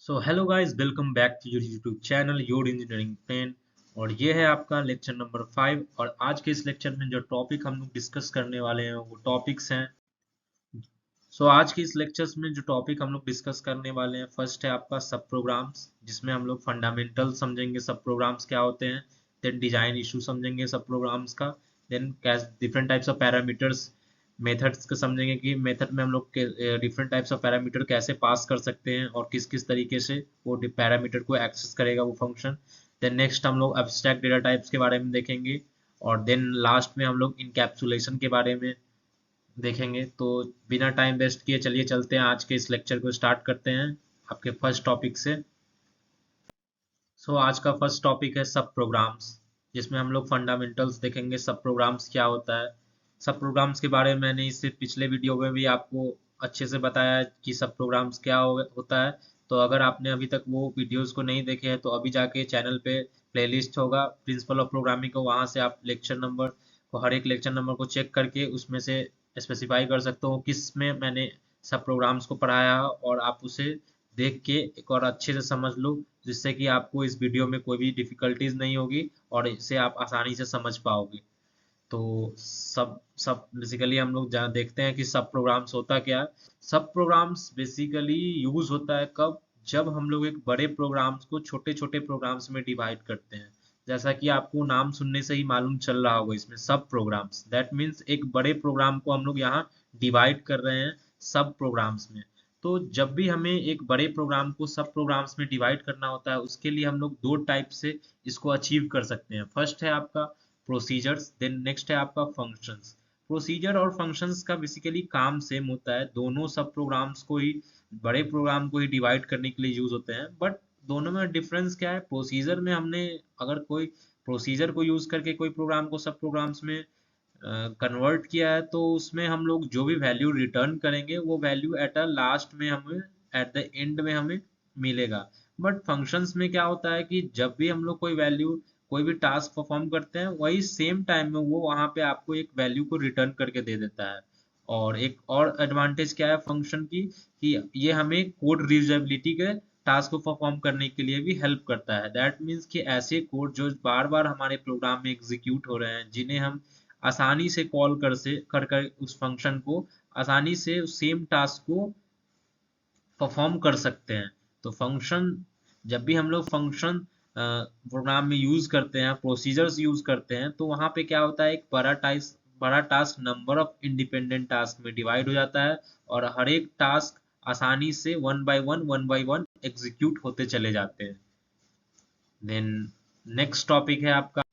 So hello guys, welcome back to your YouTube channel your engineering pen. और ये है आपका लेक्चर नंबर 5। और आज के इस लेक्चर में जो टॉपिक हम लोग डिस्कस करने वाले हैं वो टॉपिक्स हैं। आज के इस लेक्चर्स में जो टॉपिक हम लोग डिस्कस करने वाले हैं, फर्स्ट है आपका सब प्रोग्राम्स, जिसमें हम लोग फंडामेंटल समझेंगे सब प्रोग्राम्स क्या होते हैं। देन डिजाइन इशू समझेंगे सब प्रोग्राम्स का। Then different types of parameters, methods को समझेंगे कि मेथड में हम लोग के डिफरेंट टाइप्स ऑफ पैरामीटर कैसे पास कर सकते हैं और किस किस तरीके से वो पैरामीटर को एक्सेस करेगा वो फंक्शन। देन नेक्स्ट हम लोग एब्स्ट्रैक्ट डेटा टाइप्स के बारे में देखेंगे। और देन लास्ट में हम लोग इनकैप्सुलेशन के बारे में देखेंगे। तो बिना टाइम वेस्ट किए चलिए चलते हैं, आज के इस लेक्चर को स्टार्ट करते हैं आपके फर्स्ट टॉपिक से। आज का फर्स्ट टॉपिक है सब प्रोग्राम्स, जिसमें हम लोग फंडामेंटल्स देखेंगे सब प्रोग्राम्स क्या होता है। सब प्रोग्राम्स के बारे में मैंने इससे पिछले वीडियो में भी आपको अच्छे से बताया है कि सब प्रोग्राम्स क्या होता है। तो अगर आपने अभी तक वो वीडियोस को नहीं देखे हैं तो अभी जाके चैनल पे प्लेलिस्ट होगा प्रिंसिपल ऑफ प्रोग्रामिंग को, वहाँ से आप लेक्चर नंबर को, हर एक लेक्चर नंबर को चेक करके उसमें से स्पेसिफाई कर सकते हो किस में मैंने सब प्रोग्राम्स को पढ़ाया है, और आप उसे देख के एक और अच्छे से समझ लो, जिससे कि आपको इस वीडियो में कोई भी डिफिकल्टीज नहीं होगी और इसे आप आसानी से समझ पाओगे। तो सब सब बेसिकली हम लोग जहाँ देखते हैं कि सब प्रोग्राम्स होता क्या है। सब प्रोग्राम्स बेसिकली यूज होता है कब, जब हम लोग एक बड़े प्रोग्राम्स को छोटे छोटे प्रोग्राम्स में डिवाइड करते हैं। जैसा कि आपको नाम सुनने से ही मालूम चल रहा होगा, इसमें सब प्रोग्राम्स दैट मीन्स एक बड़े प्रोग्राम को हम लोग यहाँ डिवाइड कर रहे हैं सब प्रोग्राम्स में। तो जब भी हमें एक बड़े प्रोग्राम को सब प्रोग्राम्स में डिवाइड करना होता है, उसके लिए हम लोग दो टाइप से इसको अचीव कर सकते हैं। फर्स्ट है आपका प्रोसीजर्स, देन नेक्स्ट है आपका फंक्शंस। प्रोसीजर और फंक्शंस का बेसिकली काम सेम होता है, दोनों सब प्रोग्राम्स को ही, बड़े प्रोग्राम को ही डिवाइड करने के लिए यूज होते हैं। बट दोनों में डिफरेंस क्या है, प्रोसीजर में हमने अगर कोई प्रोसीजर को यूज करके कोई प्रोग्राम को सब प्रोग्राम्स में कन्वर्ट किया है, तो उसमें हम लोग जो भी वैल्यू रिटर्न करेंगे वो वैल्यू एट अ लास्ट में हमें, एट द एंड में हमें मिलेगा। बट फंक्शंस में क्या होता है कि जब भी हम लोग कोई वैल्यू, कोई भी टास्क परफॉर्म करते हैं, वही सेम टाइम में वो वहां पे आपको एक वैल्यू को रिटर्न करके दे देता है। और एक और एडवांटेज क्या है फंक्शन की, कि ये हमें कोड रीयूजेबिलिटी के टास्क को परफॉर्म करने के लिए भी हेल्प करता है। दैट मीन्स कि ऐसे कोड जो बार बार हमारे प्रोग्राम में एग्जीक्यूट हो रहे हैं, जिन्हें हम आसानी से कॉल कर उस फंक्शन को आसानी से सेम टास्क को परफॉर्म कर सकते हैं। तो फंक्शन, जब भी हम लोग फंक्शन प्रोग्राम में यूज करते हैं, प्रोसीजर्स यूज करते हैं, तो वहां पे क्या होता है, एक बड़ा task number of independent task में डिवाइड हो जाता है, और हर एक टास्क आसानी से वन बाय वन एग्जीक्यूट होते चले जाते हैं। देन नेक्स्ट टॉपिक है आपका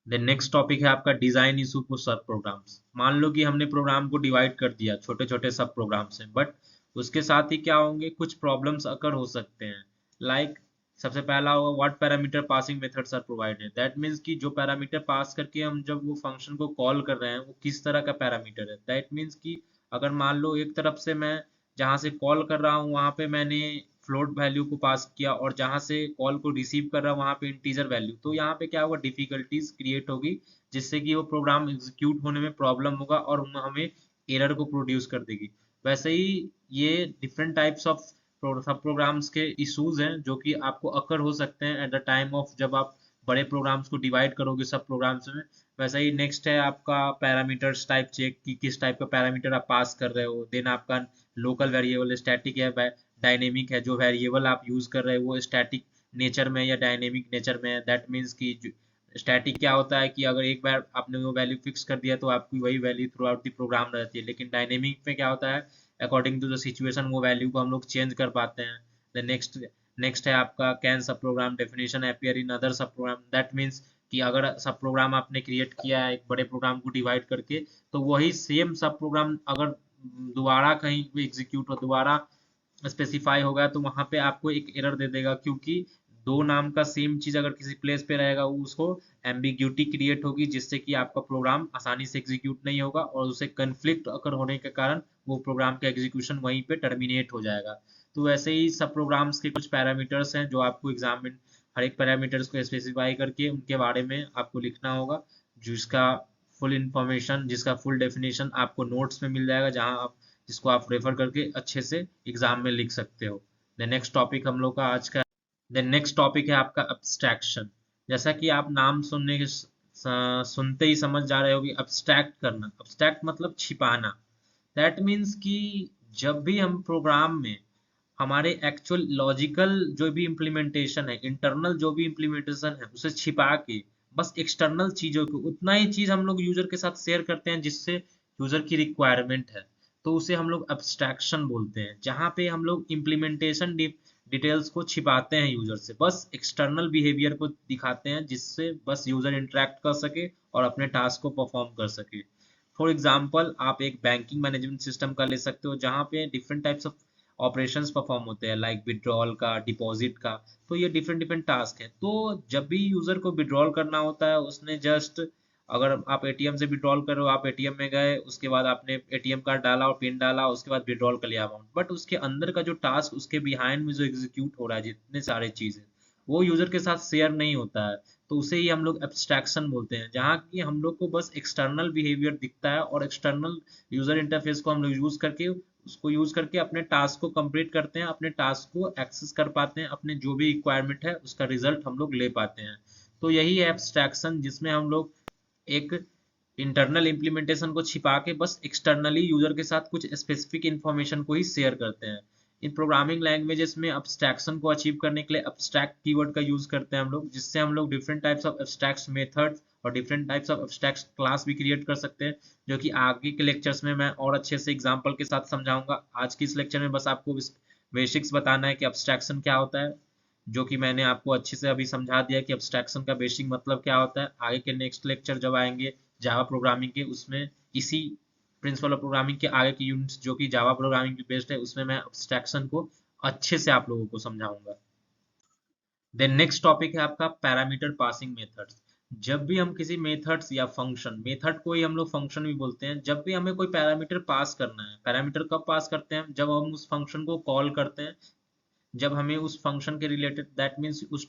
देन नेक्स्ट टॉपिक है आपका डिजाइन इशू फॉर सब प्रोग्राम्स। मान लो कि हमने प्रोग्राम को डिवाइड कर दिया छोटे छोटे सब प्रोग्राम्स में, बट उसके साथ ही क्या होंगे, कुछ प्रॉब्लम्स अकर हो सकते हैं। लाइक सबसे पहला होगा what parameter passing methods are provided. That means कि जो पैरामीटर पास करके हम जब वो फंक्शन को कॉल कर रहे हैं वो किस तरह का पैरामीटर है। दैट मीन्स कि अगर मान लो एक तरफ से मैं जहाँ से कॉल कर रहा हूँ वहाँ पे मैंने फ्लोट वैल्यू को पास किया, और जहाँ से कॉल को रिसीव कर रहा हूँ वहाँ पे इंटीजर वैल्यू, तो यहाँ पे क्या होगा, डिफिकल्टीज क्रिएट होगी, जिससे कि वो प्रोग्राम एग्जीक्यूट होने में प्रॉब्लम होगा और हमें एरर को प्रोड्यूस कर देगी। वैसे ही ये डिफरेंट टाइप्स ऑफ सब प्रोग्राम्स के इश्यूज हैं जो कि आपको अकर हो सकते हैं एट द टाइम ऑफ जब आप बड़े प्रोग्राम्स को डिवाइड करोगे सब प्रोग्राम्स में। वैसे ही नेक्स्ट है आपका पैरामीटर्स टाइप चेक, कि किस टाइप का पैरामीटर आप पास कर रहे हो। देन आपका लोकल वेरिएबल, स्टैटिक है, डायनेमिक है, जो वेरिएबल आप यूज कर रहे हो वो स्टैटिक नेचर में या डायनेमिक नेचर में है। दैट मीन्स कि स्टैटिक क्या होता है कि अगर एक बार आपने वो वैल्यू फिक्स कर दिया तो आपकी वही value throughout the program रहती है। लेकिन डायनेमिक में क्या होता है, अकॉर्डिंग टू द सिचुएशन वो वैल्यू को हम लोग चेंज कर पाते हैं। द नेक्स्ट नेक्स्ट है आपका can sub program definition appear in other sub program. That means कि अगर सब प्रोग्राम आपने क्रिएट किया है एक बड़े प्रोग्राम को डिवाइड करके, तो वही सेम सब प्रोग्राम अगर दोबारा कहीं भी एग्जीक्यूट हो, दोबारा स्पेसिफाई होगा, तो वहां पे आपको एक एरर दे देगा, क्योंकि दो नाम का सेम चीज अगर किसी प्लेस पे रहेगा वो उसको एम्बिग्यूटी क्रिएट होगी, जिससे कि आपका प्रोग्राम आसानी से एग्जीक्यूट नहीं होगा, और उसे कन्फ्लिक्ट अगर होने के कारण वो प्रोग्राम का एग्जीक्यूशन वहीं पे टर्मिनेट हो जाएगा। तो वैसे ही सब प्रोग्राम्स के कुछ पैरामीटर्स हैं जो आपको एग्जाम में हर एक पैरामीटर्स को स्पेसिफाई करके उनके बारे में आपको लिखना होगा, जिसका फुल इंफॉर्मेशन, जिसका फुल डेफिनेशन आपको नोट्स में मिल जाएगा, जहां आप जिसको आप रेफर करके अच्छे से एग्जाम में लिख सकते हो। द नेक्स्ट टॉपिक हम लोग का आज का द नेक्स्ट टॉपिक है आपका अब्स्ट्रैक्शन। जैसा कि आप नाम सुनते ही समझ जा रहे हो कि अब्स्ट्रैक्ट करना, अब्स्ट्रैक्ट मतलब छिपाना। दैट मीन्स कि जब भी हम प्रोग्राम में हमारे एक्चुअल लॉजिकल जो भी इम्प्लीमेंटेशन है, इंटरनल जो भी इम्प्लीमेंटेशन है, उसे छिपा के बस एक्सटर्नल चीजों को उतना ही चीज हम लोग यूजर के साथ शेयर करते हैं जिससे यूजर की रिक्वायरमेंट है, तो उसे हम लोग अब्स्ट्रैक्शन बोलते हैं। जहाँ पे हम लोग इम्प्लीमेंटेशन डिटेल्स को छिपाते हैं यूजर से, बस एक्सटर्नल बिहेवियर को दिखाते हैं जिससे बस यूजर इंटरेक्ट कर सके और अपने टास्क को परफॉर्म कर सके। फॉर एग्जाम्पल आप एक बैंकिंग मैनेजमेंट सिस्टम का ले सकते हो जहाँ पे different types of operations perform होते हैं, लाइक विड्रॉल का, डिपॉजिट का। तो ये डिफरेंट डिफरेंट टास्क है। तो जब भी यूजर को विड्रॉल करना होता है, उसने जस्ट, अगर आप एटीएम से विड्रॉल कर रहे हो, आप एटीएम में गए, उसके बाद आपने एटीएम कार्ड डाला और पिन डाला, उसके बाद विड्रॉल कर लिया अमाउंट, बट उसके अंदर का जो टास्क, उसके बिहाइंड में जो एग्जीक्यूट हो रहा है, जितने सारे चीजें, वो यूजर के साथ शेयर नहीं होता है। तो उसे ही हम लोग एब्स्ट्रैक्शन बोलते हैं, जहाँ की हम लोग को बस एक्सटर्नल बिहेवियर दिखता है और एक्सटर्नल यूजर इंटरफेस को हम लोग यूज करके अपने टास्क को कंप्लीट करते हैं, अपने टास्क को एक्सेस कर पाते हैं, अपने जो भी रिक्वायरमेंट है उसका रिजल्ट हम लोग ले पाते हैं। तो यही है एब्स्ट्रैक्शन, जिसमें हम लोग एक इंटरनल इम्प्लीमेंटेशन को छिपा के बस एक्सटर्नली यूजर के साथ कुछ स्पेसिफिक इंफॉर्मेशन को ही शेयर करते हैं। इन प्रोग्रामिंग लैंग्वेजेस में अब्स्ट्रैक्शन को अचीव करने के लिए अब्स्ट्रैक्ट कीवर्ड का यूज करते हैं हम लोग, जिससे हम लोग different types of abstract methods और different types of abstract class भी क्रिएट कर सकते हैं, जो कि आगे के लेक्चर्स में मैं और अच्छे से एग्जांपल के साथ समझाऊंगा। आज की इस लेक्चर में बस आपको बेसिक्स बताना है कि अब्स्ट्रैक्शन क्या होता है, जो कि मैंने आपको अच्छे से अभी समझा दिया कि अब्स्ट्रैक्शन का बेसिक मतलब क्या होता है। आगे के नेक्स्ट लेक्चर जब आएंगे जावा प्रोग्रामिंग के, उसमें इसी प्रिंसिपल ऑफ प्रोग्रामिंग के आगे की यूनिट्स जो कि जावा प्रोग्रामिंग की बेस्ड है, उसमें मैं अब्स्ट्रैक्शन को अच्छे से आप लोगों को समझाऊंगा। देन नेक्स्ट टॉपिक है आपका पैरामीटर पासिंग मेथड्स। जब भी हम किसी मेथड्स या फंक्शन, मेथड को ही हम लोग फंक्शन भी बोलते हैं, जब भी हमें कोई पैरामीटर पास करना है, पैरामीटर कब पास करते हैं, जब हम उस फंक्शन को कॉल करते हैं, जब हमें उस फंक्शन के रिलेटेड, दैट मीन्स उस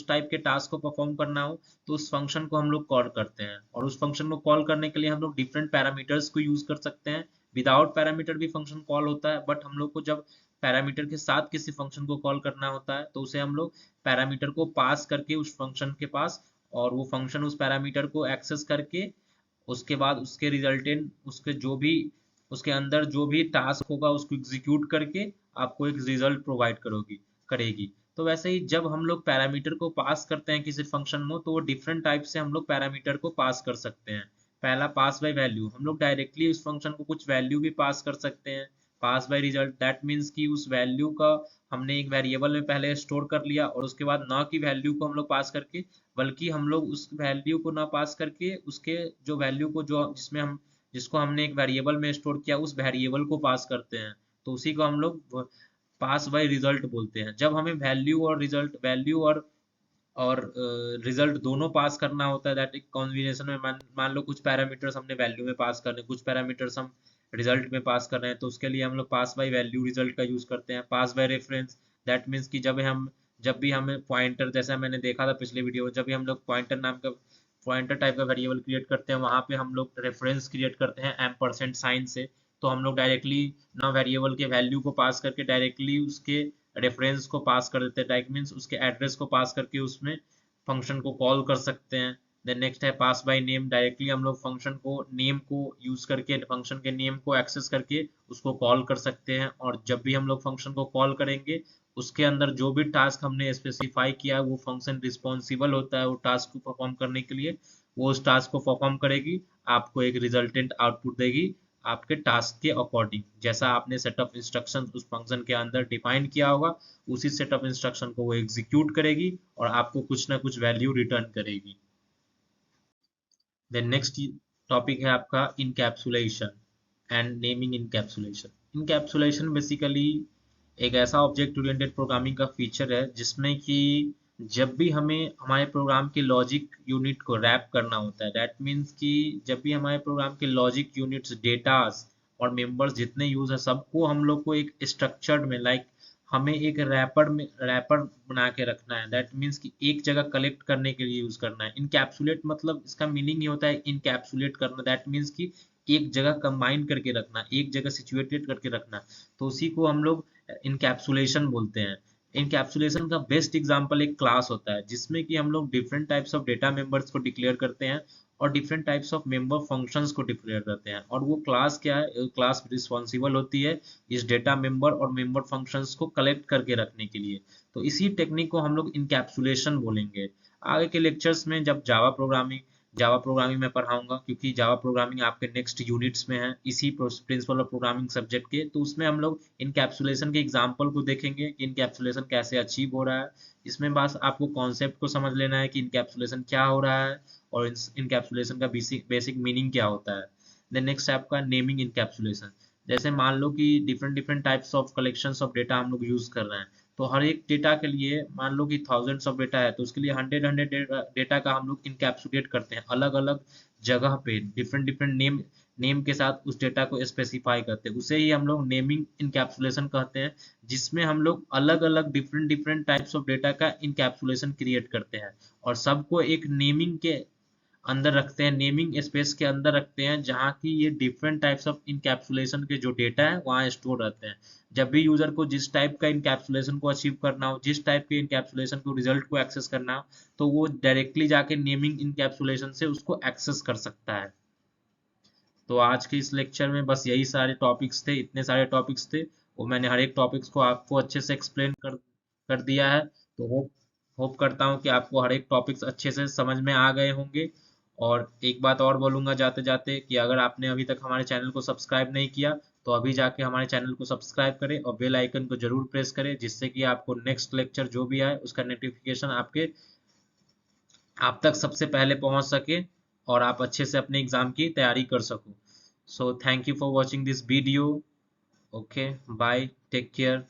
टाइप के टास्क को परफॉर्म करना हो, तो उस फंक्शन को हम लोग कॉल करते हैं। और उस फंक्शन को कॉल करने के लिए हम लोग डिफरेंट पैरामीटर्स को यूज कर सकते हैं। विदाउट पैरामीटर भी फंक्शन कॉल होता है, बट हम लोग को जब पैरामीटर के साथ किसी फंक्शन को कॉल करना होता है, तो उसे हम लोग पैरामीटर को पास करके उस फंक्शन के पास, और वो फंक्शन उस पैरामीटर को एक्सेस करके, उसके बाद उसके रिजल्टेंट, उसके जो भी, उसके अंदर जो भी टास्क होगा उसको एग्जीक्यूट करके आपको एक रिजल्ट प्रोवाइड करेगी। तो वैसे ही जब हम लोग पैरामीटर को पास करते हैं किसी फंक्शन में, तो वो डिफरेंट टाइप से हम लोग पैरामीटर को पास कर सकते हैं। पहला पास बाय वैल्यू, हम लोग डायरेक्टली उस फंक्शन को कुछ वैल्यू भी पास कर सकते हैं। पास बाय रिजल्ट, दैट मीन्स कि उस वैल्यू का हमने एक वेरिएबल में पहले स्टोर कर लिया, और उसके बाद ना कि वैल्यू को हम लोग पास करके, बल्कि हम लोग उस वैल्यू को ना पास करके उसके जो वैल्यू को, जो जिसमें हम, जिसको हमने एक वेरिएबल में स्टोर किया, उस वेरिएबल को पास करते हैं। तो उसी को हम लोग पास बाय रिजल्ट बोलते हैं। जब हमें वैल्यू और रिजल्ट, वैल्यू और रिजल्ट दोनों पास करना होता है, दैट एक कॉम्बिनेशन में, मान लो कुछ पैरामीटर्स हमने वैल्यू में पास करने, कुछ पैरामीटर्स हम रिजल्ट में पास कर रहे हैं, तो उसके लिए हम लोग पास बाय वैल्यू रिजल्ट का यूज करते हैं। पास बाय रेफरेंस, दैट मीन्स कि जब भी हमें पॉइंटर, जैसा मैंने देखा था पिछले वीडियो में, जब भी हम लोग पॉइंटर नाम का, पॉइंटर टाइप का वेरिएबल क्रिएट करते हैं, वहां पे हम लोग रेफरेंस क्रिएट करते हैं एम्परसेंड साइन से। तो हम लोग डायरेक्टली ना वेरिएबल के वैल्यू को पास करके डायरेक्टली उसके रेफरेंस को पास कर देते हैं, डायरेक्ट मीन्स उसके एड्रेस को पास करके उसमें फंक्शन को कॉल कर सकते हैं। देन नेक्स्ट है पास बाय नेम, डायरेक्टली हम लोग फंक्शन को नेम को यूज करके, फंक्शन के नेम को एक्सेस करके उसको कॉल कर सकते हैं। और जब भी हम लोग फंक्शन को कॉल करेंगे, उसके अंदर जो भी टास्क हमने स्पेसिफाई किया है, वो फंक्शन रिस्पॉन्सिबल होता है वो टास्क को परफॉर्म करने के लिए, वो उस टास्क को परफॉर्म करेगी, आपको एक रिजल्टेंट आउटपुट देगी आपके टास्क के अकॉर्डिंग, जैसा आपने सेटअप इंस्ट्रक्शन उस फंक्शन के अंदर डिफाइन किया होगा, उसी सेटअप इंस्ट्रक्शन को वो एग्जीक्यूट करेगी और आपको कुछ ना कुछ वैल्यू रिटर्न करेगी। देन नेक्स्ट टॉपिक है आपका encapsulation and naming encapsulation. Encapsulation basically एक ऐसा ऑब्जेक्ट ओरिएंटेड प्रोग्रामिंग का फीचर है, जिसमें कि जब भी हमें हमारे प्रोग्राम के लॉजिक यूनिट को रैप करना होता है, दैट मीन्स कि जब भी हमारे प्रोग्राम के लॉजिक यूनिट्स, डेटास और मेंबर्स जितने यूज है, सबको हम लोग को एक स्ट्रक्चर्ड में, लाइक हमें एक रैपर बना के रखना है, दैट मीन्स कि एक जगह कलेक्ट करने के लिए यूज करना है। इनकैप्सुलेट मतलब इसका मीनिंग ही होता है इनकैप्सुलेट करना, दैट मीन्स कि एक जगह कंबाइन करके रखना, एक जगह सिचुएटेड करके रखना। तो उसी को हम लोग इनकैप्सुलेशन बोलते हैं। इनकैप्सुलेशन का बेस्ट एग्जांपल एक क्लास होता है, जिसमें कि हम लोग different types of data members को डिक्लेयर करते हैं और different types of member functions को डिक्लेयर करते हैं। और वो क्लास क्या है, क्लास रिस्पॉन्सिबल होती है इस डेटा मेंबर और मेंबर फंक्शंस को कलेक्ट करके रखने के लिए। तो इसी टेक्निक को हम लोग इनकैप्सुलेशन बोलेंगे। आगे के लेक्चर्स में जब जावा प्रोग्रामिंग में पढ़ाऊंगा, क्योंकि जावा प्रोग्रामिंग आपके नेक्स्ट यूनिट्स में है इसी प्रिंसिपल ऑफ प्रोग्रामिंग सब्जेक्ट के, तो उसमें हम लोग इनकैप्सुलेशन के एग्जांपल को देखेंगे कि इनकैप्सुलेशन कैसे अचीव हो रहा है। इसमें बस आपको कॉन्सेप्ट को समझ लेना है कि इनकैप्सुलेशन क्या हो रहा है और इनकैप्सुलेशन का बेसिक मीनिंग क्या होता है। देन नेक्स्ट आपका नेमिंग इनकैप्सुलेशन। जैसे मान लो कि different different types of collections of data हम लोग यूज कर रहे हैं, तो हर एक डेटा के लिए मान लो कि थाउजेंड्स ऑफ डेटा है, तो उसके लिए हंड्रेड हंड्रेड डेटा का हम लोग इनकैप्सुलेट करते हैं अलग अलग जगह पे, डिफरेंट डिफरेंट नेम के साथ उस डेटा को स्पेसिफाई करते हैं। उसे ही हम लोग नेमिंग इनकैप्सुलेशन कहते हैं, जिसमें हम लोग अलग अलग different different types of data का इनकैप्सुलेशन क्रिएट करते हैं और सबको एक नेमिंग के अंदर रखते हैं, नेमिंग स्पेस के अंदर रखते हैं, जहाँ की ये डिफरेंट टाइप्स ऑफ इनकैप्सुलेशन के जो डेटा है वहाँ स्टोर रहते हैं। जब भी यूजर को जिस टाइप का इनकैप्सुलेशन को अचीव करना हो, जिस टाइप के इनकैप्सुलेशन को रिजल्ट को एक्सेस करना हो, तो वो डायरेक्टली जाके नेमिंग इनकैप्सुलेशन से उसको एक्सेस कर सकता है। तो आज के इस लेक्चर में बस यही सारे टॉपिक्स थे, इतने सारे टॉपिक्स थे, वो मैंने हर एक टॉपिक्स को आपको अच्छे से एक्सप्लेन कर दिया है। तो होप करता हूँ कि आपको हर एक टॉपिक्स अच्छे से समझ में आ गए होंगे। और एक बात और बोलूँगा जाते जाते कि अगर आपने अभी तक हमारे चैनल को सब्सक्राइब नहीं किया, तो अभी जाके हमारे चैनल को सब्सक्राइब करें और बेल आइकन को जरूर प्रेस करें, जिससे कि आपको नेक्स्ट लेक्चर जो भी आए उसका नोटिफिकेशन आप तक सबसे पहले पहुंच सके और आप अच्छे से अपने एग्जाम की तैयारी कर सको। So thank you for watching this video. Okay, bye, take care.